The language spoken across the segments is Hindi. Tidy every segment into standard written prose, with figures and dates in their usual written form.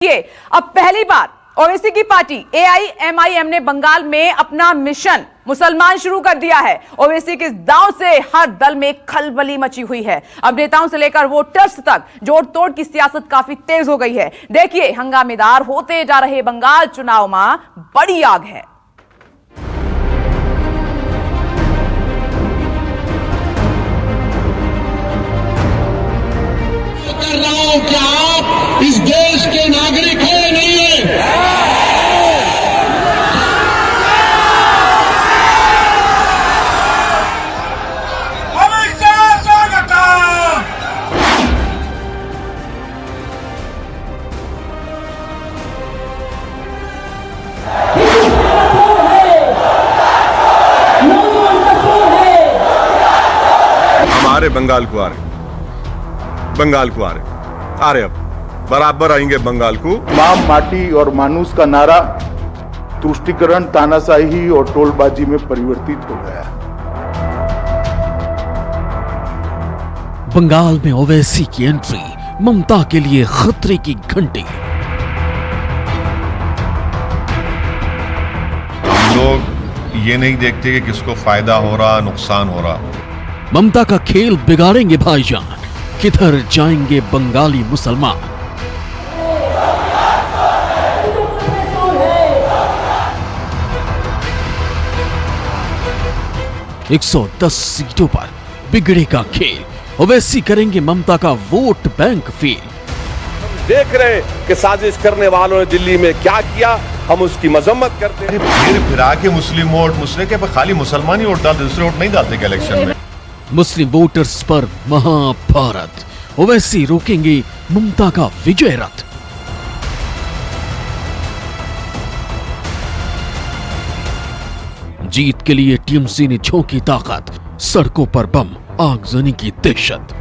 ये अब पहली बार ओवैसी की पार्टी एआईएमआईएम ने बंगाल में अपना मिशन मुसलमान शुरू कर दिया है। ओवैसी के इस दांव से हर दल में खलबली मची हुई है। अब नेताओं से लेकर वोटर्स तक जोड़ तोड़ की सियासत काफी तेज हो गई है। देखिए, हंगामेदार होते जा रहे बंगाल चुनाव में बड़ी आग है। कर रहा हूं कि आप इस देश के नागरिक हैं या नहीं है? हमारे बंगाल को आ रहे, बंगाल को आ रहे अब बराबर आएंगे बंगाल को। मां माटी और मानुस का नारा तुष्टिकरण, तानाशाही और टोलबाजी में परिवर्तित हो गया है। बंगाल में ओवैसी की एंट्री ममता के लिए खतरे की घंटी। हम लोग ये नहीं देखते कि किसको फायदा हो रहा, नुकसान हो रहा। ममता का खेल बिगाड़ेंगे भाईजान, किधर जाएंगे बंगाली मुसलमान। एक 110 सीटों पर बिगड़ेगा खेल। ओवैसी करेंगे ममता का वोट बैंक फेल। देख रहे कि साजिश करने वालों ने दिल्ली में क्या किया, हम उसकी मजम्मत करते हैं। फिर फिरा के मुस्लिम वोट, मुस्लिम के खाली मुसलमान ही वोट डालते, दूसरे वोट नहीं डालते इलेक्शन में। मुस्लिम वोटर्स पर महाभारत। ओवैसी रोकेंगे ममता का विजय रथ। जीत के लिए टीएमसी ने झोंकी ताकत, सड़कों पर बम, आगजनी की दहशत।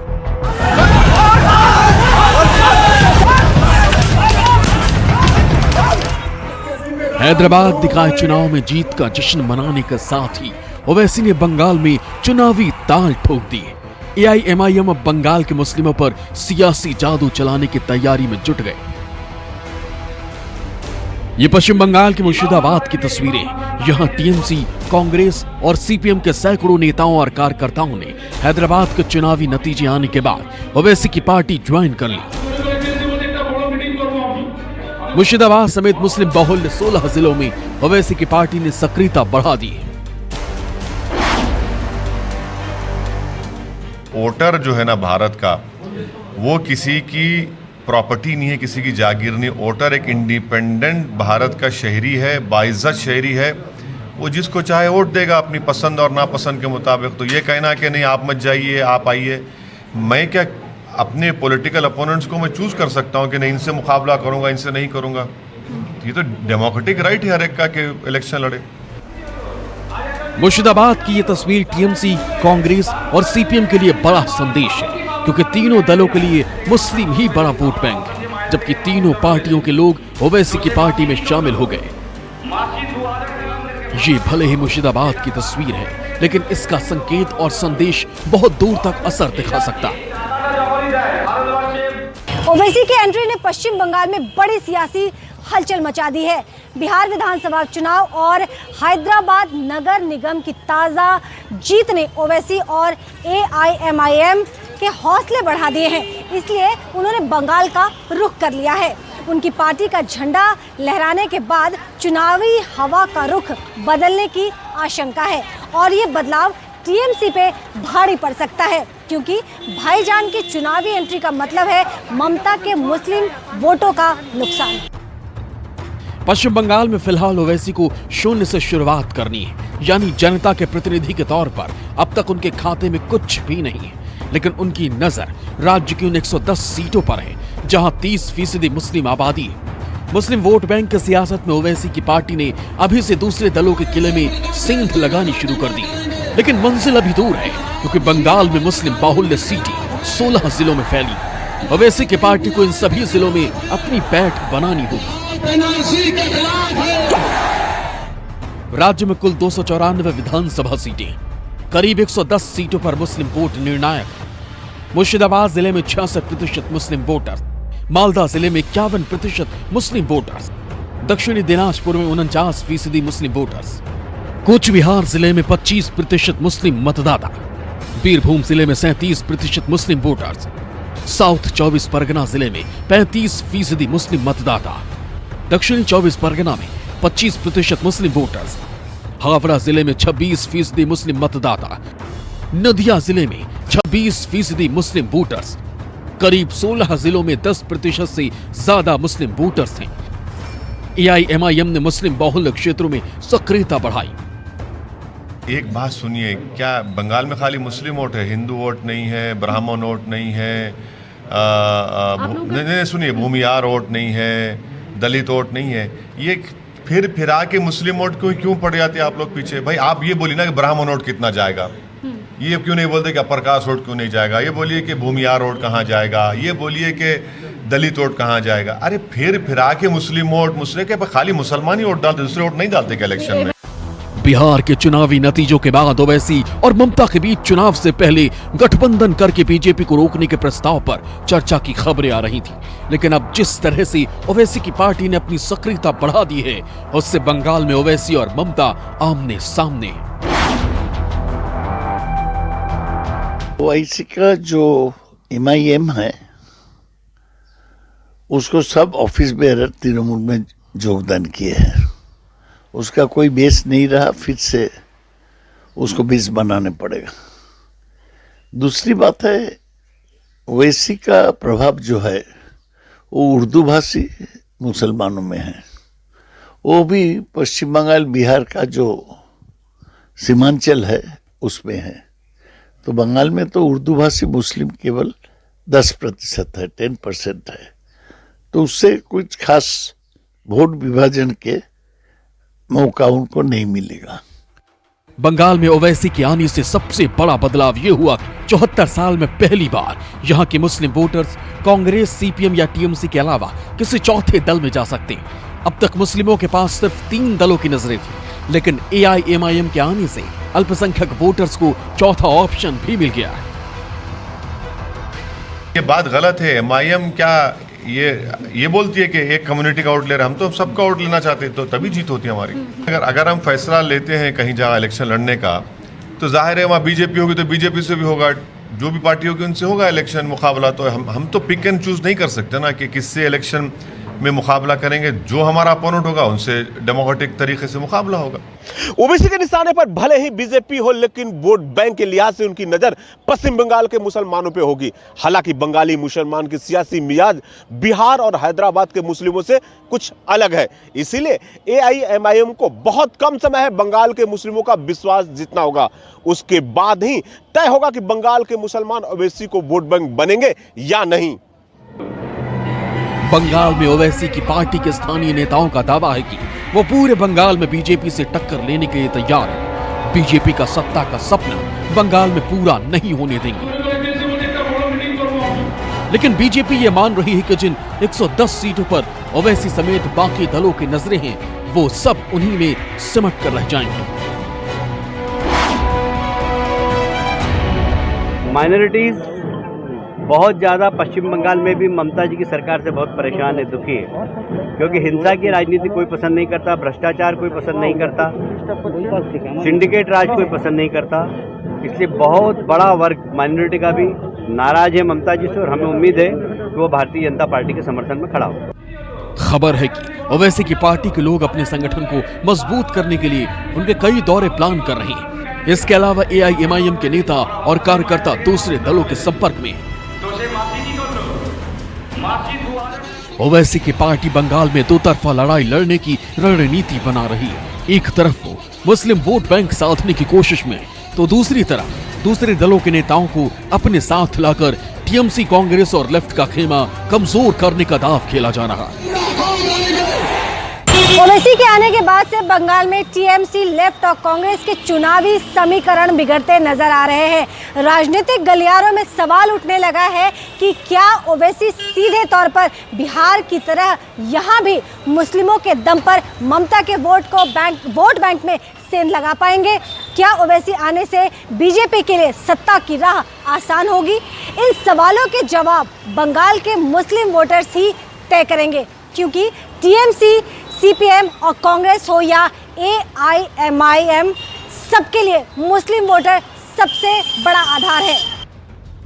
हैदराबाद निकाय चुनाव में जीत का जश्न मनाने के साथ ही ओवैसी ने बंगाल में चुनावी ताल ठोक दी। एआईएमआईएम अब बंगाल के मुस्लिमों पर सियासी जादू चलाने की तैयारी में जुट गए। ये पश्चिम बंगाल के मुर्शिदाबाद की तस्वीरें। यहां टीएमसी, कांग्रेस और सीपीएम के सैकड़ों नेताओं और कार्यकर्ताओं ने हैदराबाद के चुनावी नतीजे आने के बाद ओवैसी की पार्टी ज्वाइन कर ली। मुर्शिदाबाद समेत मुस्लिम बाहुल्य 16 जिलों में ओवैसी की पार्टी ने सक्रियता बढ़ा दी। वोटर जो है ना भारत का, वो किसी की प्रॉपर्टी नहीं है, किसी की जागीर नहीं। वोटर एक इंडिपेंडेंट भारत का शहरी है, बाइज्जत शहरी है। वो जिसको चाहे वोट देगा अपनी पसंद और नापसंद के मुताबिक। तो ये कहना कि नहीं आप मत जाइए, आप आइए, मैं क्या अपने पॉलिटिकल अपोनेंट्स को मैं चूज कर सकता हूँ कि नहीं इनसे मुकाबला करूंगा, इनसे नहीं करूंगा। ये तो डेमोक्रेटिक राइट है हर एक का कि इलेक्शन लड़े। मुर्शिदाबाद की ये तस्वीर टीएमसी, कांग्रेस और सीपीएम के लिए बड़ा संदेश है, क्योंकि तीनों दलों के लिए मुस्लिम ही बड़ा वोट बैंक है, जबकि तीनों पार्टियों के लोग ओवैसी की पार्टी में शामिल हो गए। ये भले ही मुर्शिदाबाद की तस्वीर है, लेकिन इसका संकेत और संदेश बहुत दूर तक असर दिखा सकता है। ओवैसी की एंट्री ने पश्चिम बंगाल में बड़ी सियासी हलचल मचा दी है। बिहार विधानसभा चुनाव और हैदराबाद नगर निगम की ताजा जीत ने ओवैसी और एआईएमआईएम के हौसले बढ़ा दिए हैं। इसलिए उन्होंने बंगाल का रुख कर लिया है। उनकी पार्टी का झंडा लहराने के बाद चुनावी हवा का रुख बदलने की आशंका है और ये बदलाव टीएमसी पे भारी पड़ सकता है, क्योंकि भाईजान की चुनावी एंट्री का मतलब है ममता के मुस्लिम वोटों का नुकसान। पश्चिम बंगाल में फिलहाल ओवैसी को शून्य से शुरुआत करनी है, यानी जनता के प्रतिनिधि के तौर पर अब तक उनके खाते में कुछ भी नहीं है। लेकिन उनकी नजर राज्य की उन 110 सीटों पर है, जहां 30% मुस्लिम आबादी है। मुस्लिम वोट बैंक की सियासत में ओवैसी की पार्टी ने अभी से दूसरे दलों के किले में सेंध लगानी शुरू कर दी, लेकिन मंजिल अभी दूर है, क्योंकि बंगाल में मुस्लिम बाहुल्य सीटें 16 जिलों में फैली। ओवैसी की पार्टी को इन सभी जिलों में अपनी पैठ बनानी होगी। राज्य में कुल 294 विधानसभा सीटें, करीब 110 सीटों पर मुस्लिम वोट निर्णायक। मुर्शिदाबाद जिले में 66% मुस्लिम वोटर, मालदा जिले में 51% मुस्लिम वोटर्स, दक्षिणी दिनाजपुर में 49% मुस्लिम वोटर्स, कूच बिहार जिले में 25% मुस्लिम मतदाता, बीरभूम जिले में 37% मुस्लिम वोटर्स, साउथ 24 परगना जिले में 35% मुस्लिम मतदाता, दक्षिणी 24 परगना में 25% मुस्लिम वोटर्स, हावड़ा जिले में 26% मुस्लिम मतदाता, नदिया जिले में 26% मुस्लिम वोटर्स, करीब 16 जिलों में 10% से ज्यादा मुस्लिम वोटर्स हैं। AIMIM ने मुस्लिम बहुल क्षेत्रों में सक्रियता बढ़ाई। एक बात सुनिए, क्या बंगाल में खाली मुस्लिम वोट है, हिंदू वोट नहीं है, ब्राह्मण वोट नहीं है, नहीं सुनिए, भूमियार वोट नहीं है, दलित वोट नहीं है, ये फिरा के मुस्लिम वोट क्यों पड़ जाते हैं आप लोग पीछे? भाई आप ये बोलिए ना कि ब्राह्मण वोट कितना जाएगा, ये क्यों नहीं बोलते कि प्रकाश वोट क्यों नहीं जाएगा, ये बोलिए कि भूमियार वोट कहाँ जाएगा, ये बोलिए कि दलित वोट कहाँ जाएगा। अरे फिरा के मुस्लिम वोट, मुस्लिम के खाली मुसलमान ही वोट डालते, दूसरे वोट नहीं डालते क्या इलेक्शन में? बिहार के चुनावी नतीजों के बाद ओवैसी और ममता के बीच चुनाव से पहले गठबंधन करके बीजेपी को रोकने के प्रस्ताव पर चर्चा की खबरें आ रही थी, लेकिन अब जिस तरह से ओवैसी की पार्टी ने अपनी सक्रियता बढ़ा दी है, उससे बंगाल में ओवैसी और ममता आमने सामने। ओवैसी का जो MIM है उसको सब ऑफिस बेरर तृणमूल में योगदान किए हैं, उसका कोई बेस नहीं रहा, फिर से उसको बेस बनाने पड़ेगा। दूसरी बात है, ओवैसी का प्रभाव जो है वो उर्दू भाषी मुसलमानों में है, वो भी पश्चिम बंगाल बिहार का जो सीमांचल है उसमें है। तो बंगाल में तो उर्दू भाषी मुस्लिम केवल 10% है, 10% है, तो उससे कुछ खास वोट विभाजन के मौका उनको नहीं मिलेगा। बंगाल में ओवैसी के आने से सबसे बड़ा बदलाव ये हुआ कि 74 साल में पहली बार यहाँ के मुस्लिम वोटर्स कांग्रेस, CPM या TMC के अलावा किसी चौथे दल में जा सकते हैं। अब तक मुस्लिमों के पास सिर्फ 3 दलों की नजरें थी, लेकिन AIMIM के आने से अल्पसंख्यक वोटर्स को चौथा ऑप्शन भी मिल गया। ये बात गलत है। MIM क्या ये बोलती है कि एक कम्युनिटी का वोट ले रहे, हम तो सबका वोट लेना चाहते हैं, तो तभी जीत होती है हमारी। अगर हम फैसला लेते हैं कहीं जगह इलेक्शन लड़ने का, तो जाहिर है वहाँ बीजेपी होगी तो बीजेपी से भी होगा, जो भी पार्टी होगी उनसे होगा इलेक्शन मुकाबला। तो हम तो पिक एंड चूज नहीं कर सकते ना कि किससे इलेक्शन में मुकाबला करेंगे। जो हमारा अपोनेंट होगा उनसे डेमोक्रेटिक तरीके से मुकाबला होगा। ओबीसी के निशाने पर भले ही बीजेपी हो, लेकिन वोट बैंक के लिहाज से उनकी नजर पश्चिम बंगाल के मुसलमानों पे होगी। हालांकि बंगाली मुसलमान की सियासी मिजाज बिहार और हैदराबाद के मुस्लिमों से कुछ अलग है, इसीलिए AIMIM को बहुत कम समय है बंगाल के मुस्लिमों का विश्वास जीतना होगा। उसके बाद ही तय होगा कि बंगाल के मुसलमान ओबीसी को वोट बैंक बनेंगे या नहीं। बंगाल में ओवैसी की पार्टी के स्थानीय नेताओं का दावा है कि वो पूरे बंगाल में बीजेपी से टक्कर लेने के लिए तैयार है। बीजेपी का सत्ता का सपना बंगाल में पूरा नहीं होने देंगे। लेकिन बीजेपी ये मान रही है कि जिन 110 सीटों पर ओवैसी समेत बाकी दलों की नजरें हैं, वो सब उन्हीं में सिमट कर रह जाएंगे। माइनॉरिटीज बहुत ज़्यादा पश्चिम बंगाल में भी ममता जी की सरकार से बहुत परेशान है, दुखी है, क्योंकि हिंसा की राजनीति कोई पसंद नहीं करता, भ्रष्टाचार कोई पसंद नहीं करता, सिंडिकेट राज कोई पसंद नहीं करता। इसलिए बहुत बड़ा वर्ग माइनॉरिटी का भी नाराज है ममता जी से, और हमें उम्मीद है कि वो भारतीय जनता पार्टी के समर्थन में खड़ा हो। खबर है कि ओवैसी की पार्टी के लोग अपने संगठन को मजबूत करने के लिए उनके कई दौरे प्लान कर रहे हैं। इसके अलावा AIMIM के नेता और कार्यकर्ता दूसरे दलों के संपर्क में। ओवैसी की पार्टी बंगाल में दो तरफा लड़ाई लड़ने की रणनीति बना रही है। एक तरफ वो मुस्लिम वोट बैंक साधने की कोशिश में, तो दूसरी तरफ दूसरे दलों के नेताओं को अपने साथ लाकर TMC, कांग्रेस और लेफ्ट का खेमा कमजोर करने का दांव खेला जा रहा है। ओवैसी के आने के बाद से बंगाल में TMC, लेफ्ट और कांग्रेस के चुनावी समीकरण बिगड़ते नजर आ रहे हैं। राजनीतिक गलियारों में सवाल उठने लगा है कि क्या ओवैसी सीधे तौर पर बिहार की तरह यहाँ भी मुस्लिमों के दम पर ममता के वोट बैंक में सेंध लगा पाएंगे? क्या ओवैसी आने से बीजेपी के लिए सत्ता की राह आसान होगी? इन सवालों के जवाब बंगाल के मुस्लिम वोटर्स ही तय करेंगे, क्योंकि टीएमसी, सीपीएम और कांग्रेस हो या एआईएमआईएम, सबके लिए मुस्लिम वोटर सबसे बड़ा आधार है।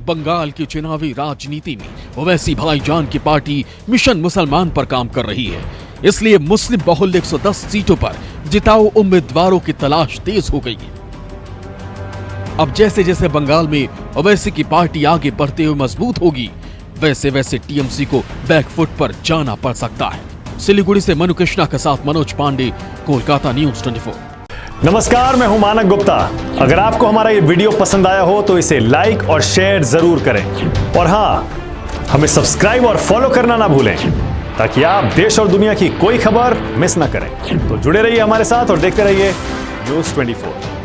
बंगाल की चुनावी राजनीति में ओवैसी भाईजान की पार्टी मिशन मुसलमान पर काम कर रही है, इसलिए मुस्लिम बहुल 110 सीटों पर जिताऊ उम्मीदवारों की तलाश तेज हो गई है। अब जैसे जैसे बंगाल में ओवैसी की पार्टी आगे बढ़ते हुए मजबूत होगी, वैसे वैसे टीएमसी को बैकफुट पर जाना पड़ सकता है। सिलीगुड़ी से मनु कृष्णा के साथ मनोज पांडे, कोलकाता न्यूज 24। नमस्कार, मैं हूं मानक गुप्ता। अगर आपको हमारा ये वीडियो पसंद आया हो तो इसे लाइक और शेयर जरूर करें, और हाँ, हमें सब्सक्राइब और फॉलो करना ना भूलें, ताकि आप देश और दुनिया की कोई खबर मिस ना करें। तो जुड़े रहिए हमारे साथ और देखते रहिए न्यूज़ 24।